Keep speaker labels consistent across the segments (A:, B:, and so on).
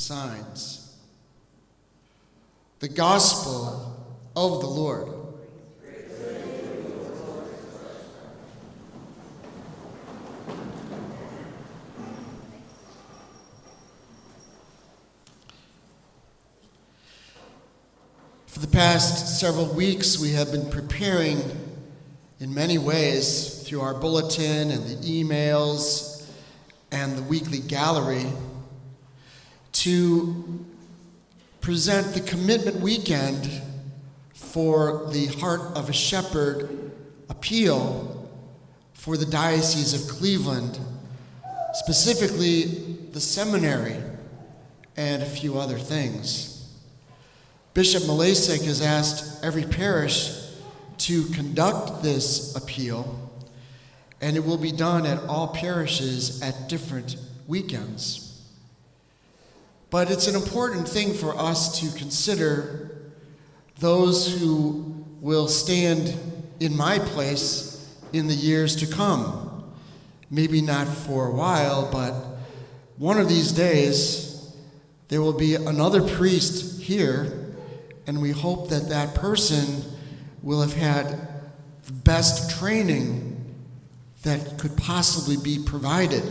A: signs. The gospel of the Lord. For the past several weeks, we have been preparing in many ways through our bulletin and the emails and the weekly gallery to present the commitment weekend for the Heart of a Shepherd appeal for the Diocese of Cleveland, specifically the seminary and a few other things. Bishop Malasek has asked every parish to conduct this appeal, and it will be done at all parishes at different weekends. But it's an important thing for us to consider those who will stand in my place in the years to come. Maybe not for a while, but one of these days there will be another priest here, and we hope that that person will have had the best training that could possibly be provided.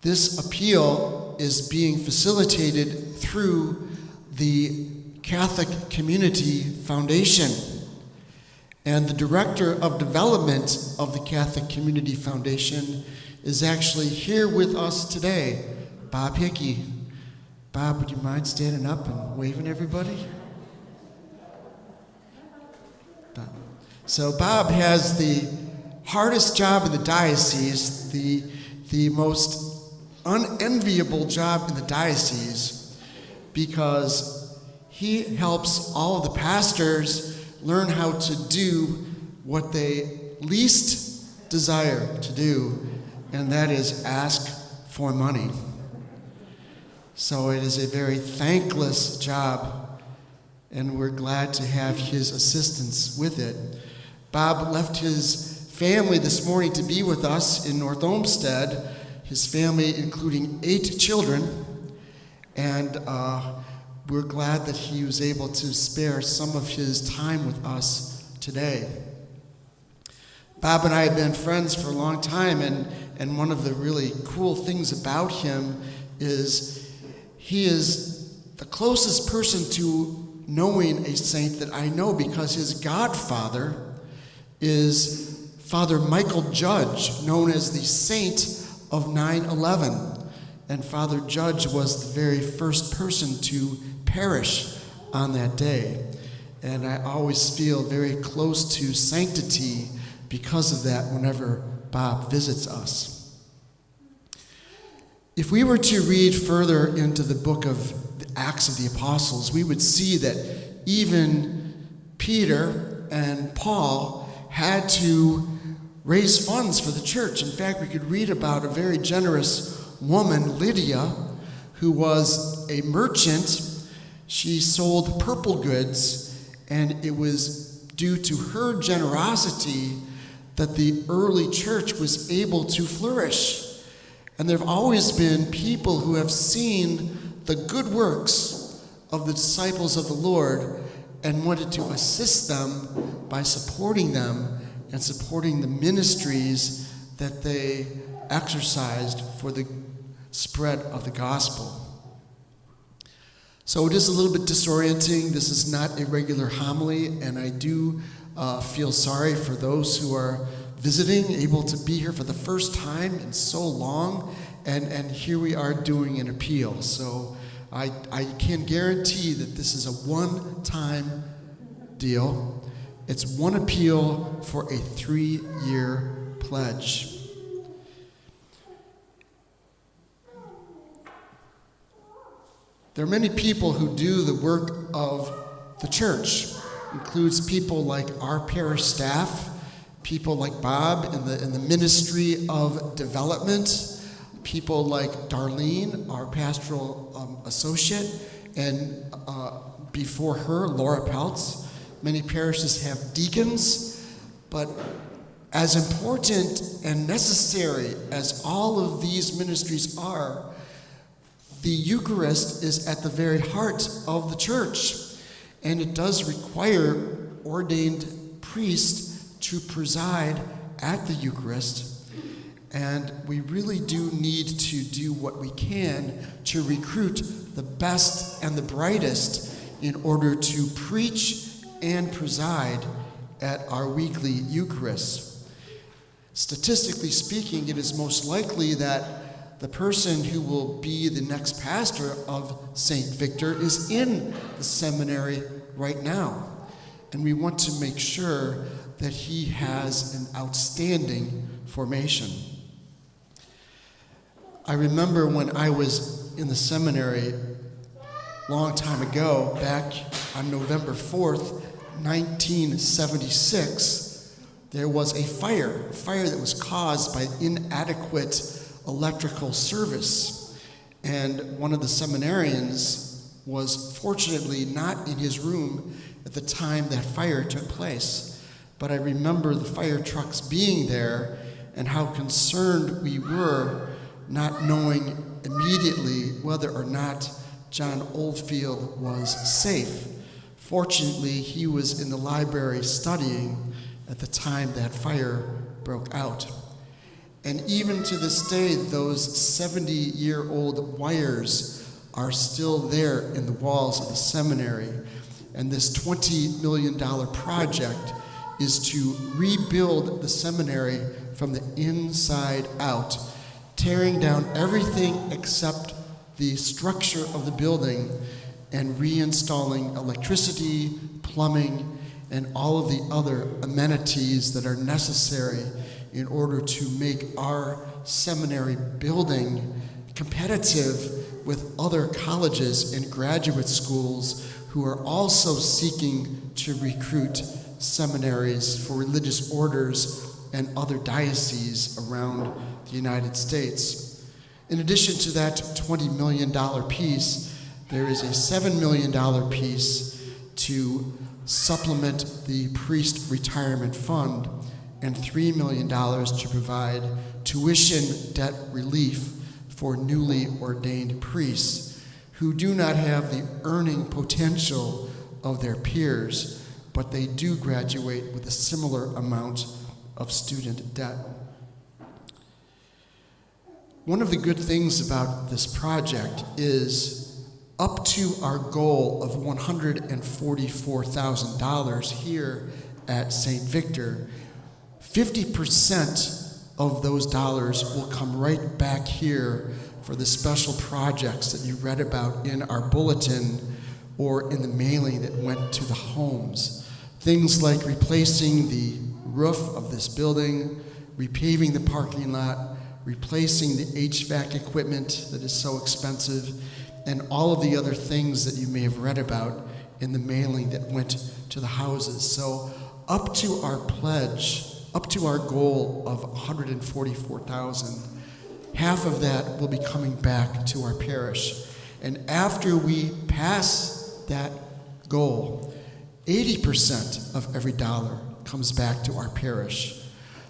A: This appeal is being facilitated through the Catholic Community Foundation. And the Director of Development of the Catholic Community Foundation is actually here with us today, Bob Hickey. Bob, would you mind standing up and waving everybody? So Bob has the hardest job in the diocese, the most unenviable job in the diocese, because he helps all of the pastors learn how to do what they least desire to do, and that is ask for money. So it is a very thankless job, and we're glad to have his assistance with it. Bob left his family this morning to be with us in North Olmsted, his family including 8 children, and we're glad that he was able to spare some of his time with us today. Bob and I have been friends for a long time, and one of the really cool things about him is he is the closest person to knowing a saint that I know, because his godfather is Father Michael Judge, known as the Saint of 9/11. And Father Judge was the very first person to perish on that day. And I always feel very close to sanctity because of that whenever Bob visits us. If we were to read further into the book of the Acts of the Apostles, we would see that even Peter and Paul had to raise funds for the church. In fact, we could read about a very generous woman, Lydia, who was a merchant. She sold purple goods, and it was due to her generosity that the early church was able to flourish. And there have always been people who have seen the good works of the disciples of the Lord and wanted to assist them by supporting them and supporting the ministries that they exercised for the spread of the gospel. So it is a little bit disorienting. This is not a regular homily, and I do feel sorry for those who are visiting, able to be here for the first time in so long, and here we are doing an appeal. So I can guarantee that this is a one-time deal. It's one appeal for a 3-year pledge. There are many people who do the work of the church. It includes people like our parish staff, people like Bob in the ministry of development, people like Darlene, our pastoral associate, and before her, Laura Peltz. Many parishes have deacons, but as important and necessary as all of these ministries are, The Eucharist is at the very heart of the church, and it does require ordained priests to preside at the Eucharist, and we really do need to do what we can to recruit the best and the brightest in order to preach and preside at our weekly Eucharist. Statistically speaking, it is most likely that the person who will be the next pastor of St. Victor is in the seminary right now. And we want to make sure that he has an outstanding formation. I remember when I was in the seminary a long time ago, back on November 4th, 1976, there was a fire that was caused by inadequate electrical service. And one of the seminarians was fortunately not in his room at the time that fire took place. But I remember the fire trucks being there and how concerned we were, not knowing immediately whether or not John Oldfield was safe. Fortunately, he was in the library studying at the time that fire broke out. And even to this day, those 70-year-old wires are still there in the walls of the seminary. And this $20 million project is to rebuild the seminary from the inside out, tearing down everything except the structure of the building and reinstalling electricity, plumbing, and all of the other amenities that are necessary in order to make our seminary building competitive with other colleges and graduate schools who are also seeking to recruit seminaries for religious orders and other dioceses around the United States. In addition to that $20 million piece, there is a $7 million piece to supplement the priest retirement fund and $3 million to provide tuition debt relief for newly ordained priests who do not have the earning potential of their peers, but they do graduate with a similar amount of student debt. One of the good things about this project is up to our goal of $144,000 here at St. Victor, 50% of those dollars will come right back here for the special projects that you read about in our bulletin or in the mailing that went to the homes. Things like replacing the roof of this building, repaving the parking lot, replacing the HVAC equipment that is so expensive, and all of the other things that you may have read about in the mailing that went to the houses. So up to our pledge, up to our goal of $144,000, half of that will be coming back to our parish. And after we pass that goal, 80% of every dollar comes back to our parish.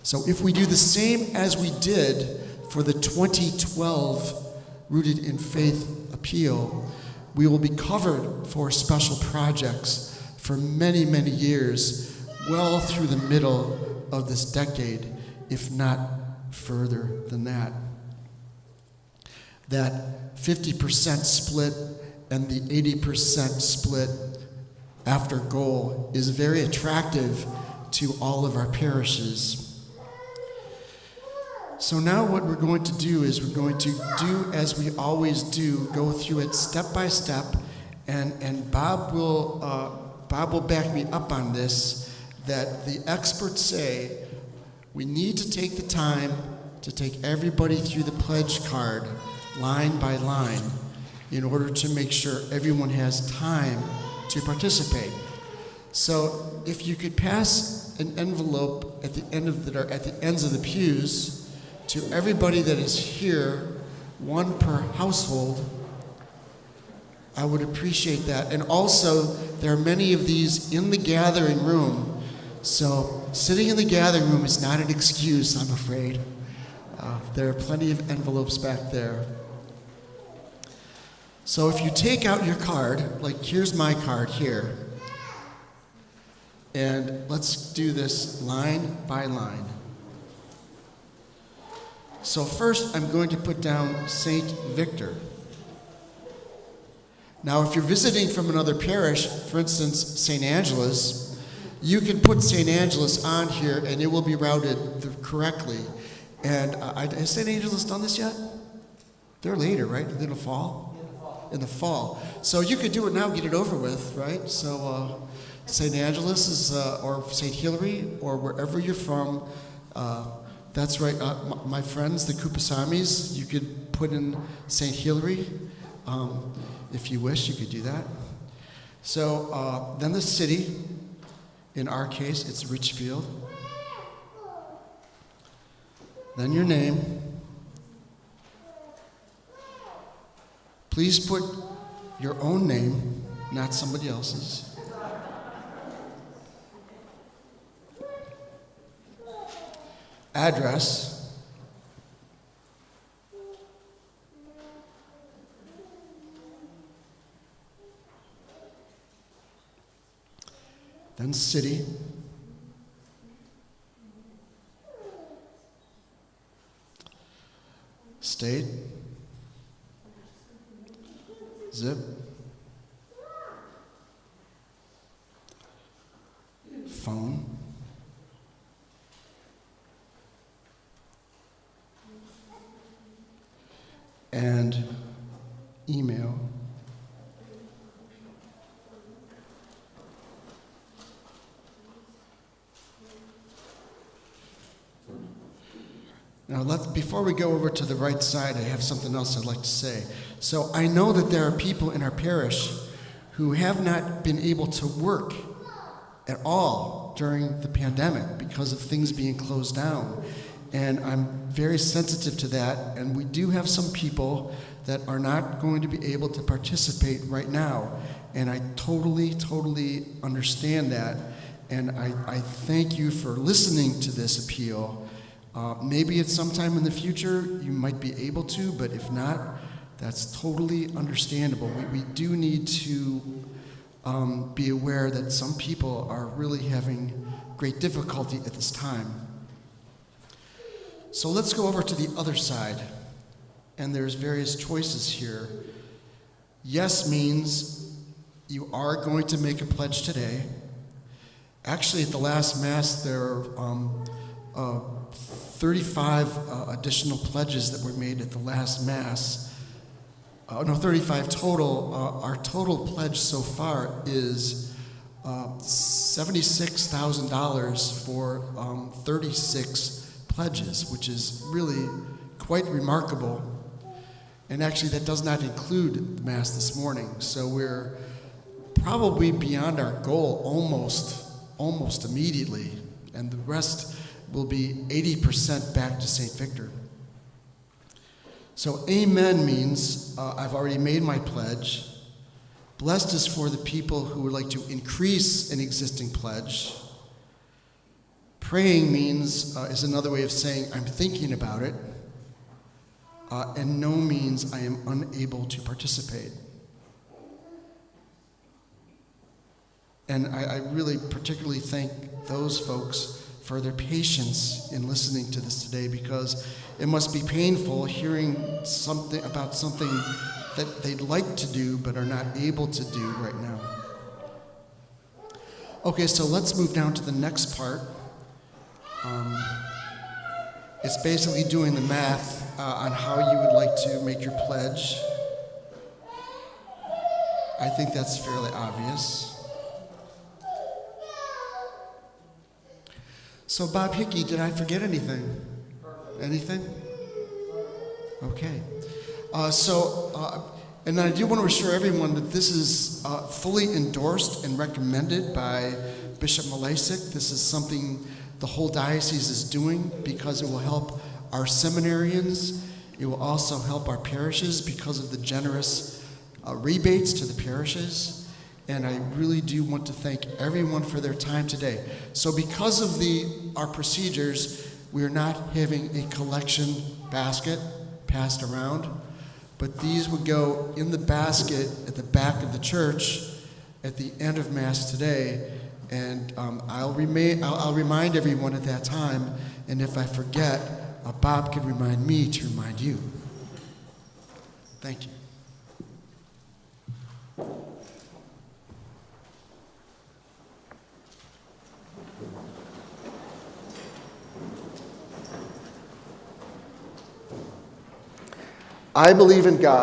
A: So if we do the same as we did for the 2012 Rooted in Faith appeal, we will be covered for special projects for many, many years, well through the middle of this decade, if not further than that. That 50% split and the 80% split after goal is very attractive to all of our parishes. So now what we're going to do is we're going to do as we always do, go through it step by step, and Bob will back me up on this, that the experts say we need to take the time to take everybody through the pledge card line by line in order to make sure everyone has time to participate. So if you could pass an envelope at the ends of the pews to everybody that is here, one per household, I would appreciate that. And also, there are many of these in the gathering room. So sitting in the gathering room is not an excuse, I'm afraid. There are plenty of envelopes back there. So if you take out your card, like here's my card here, and let's do this line by line. So first I'm going to put down St. Victor. Now if you're visiting from another parish, for instance, St. Angela's, you can put St. Angela's on here and it will be routed correctly. And has St. Angela's done this yet? They're later, right? In the fall? In the fall. So you could do it now, get it over with, right? So St. Angela's is, or St. Hilary, or wherever you're from, that's right. My friends, the Kupasamis, you could put in St. Hilary. If you wish, you could do that. So then the city, in our case, it's Richfield. Then your name. Please put your own name, not somebody else's. Address. Then city. State. Zip. Phone. And email. Now, before we go over to the right side, I have something else I'd like to say. So I know that there are people in our parish who have not been able to work at all during the pandemic because of things being closed down. And I'm very sensitive to that, and we do have some people that are not going to be able to participate right now. And I totally understand that. And I thank you for listening to this appeal. Maybe at some time in the future you might be able to, but if not, that's totally understandable. We do need to be aware that some people are really having great difficulty at this time. So let's go over to the other side, and there's various choices here. Yes means you are going to make a pledge today. Actually, at the last Mass, there are 35 additional pledges that were made at the last Mass. 35 total. Our total pledge so far is $76,000 for 36 pledges, which is really quite remarkable. And actually, that does not include the Mass this morning. So we're probably beyond our goal almost immediately. And the rest will be 80% back to St. Victor. So amen means I've already made my pledge. Blessed is for the people who would like to increase an existing pledge. Praying means is another way of saying I'm thinking about it. And no means I am unable to participate. And I really particularly thank those folks for their patience in listening to this today, because it must be painful hearing something about something that they'd like to do but are not able to do right now. Okay, so let's move down to the next part. It's basically doing the math on how you would like to make your pledge. I think that's fairly obvious. So Bob Hickey, did I forget anything? Anything? Okay. And I do want to assure everyone that this is fully endorsed and recommended by Bishop Malasik. This is something the whole diocese is doing because it will help our seminarians. It will also help our parishes because of the generous rebates to the parishes. And I really do want to thank everyone for their time today. So because of our procedures, we're not having a collection basket passed around, but these would go in the basket at the back of the church at the end of Mass today. And I'll remind everyone at that time, and if I forget, Bob can remind me to remind you. Thank you. I believe in God.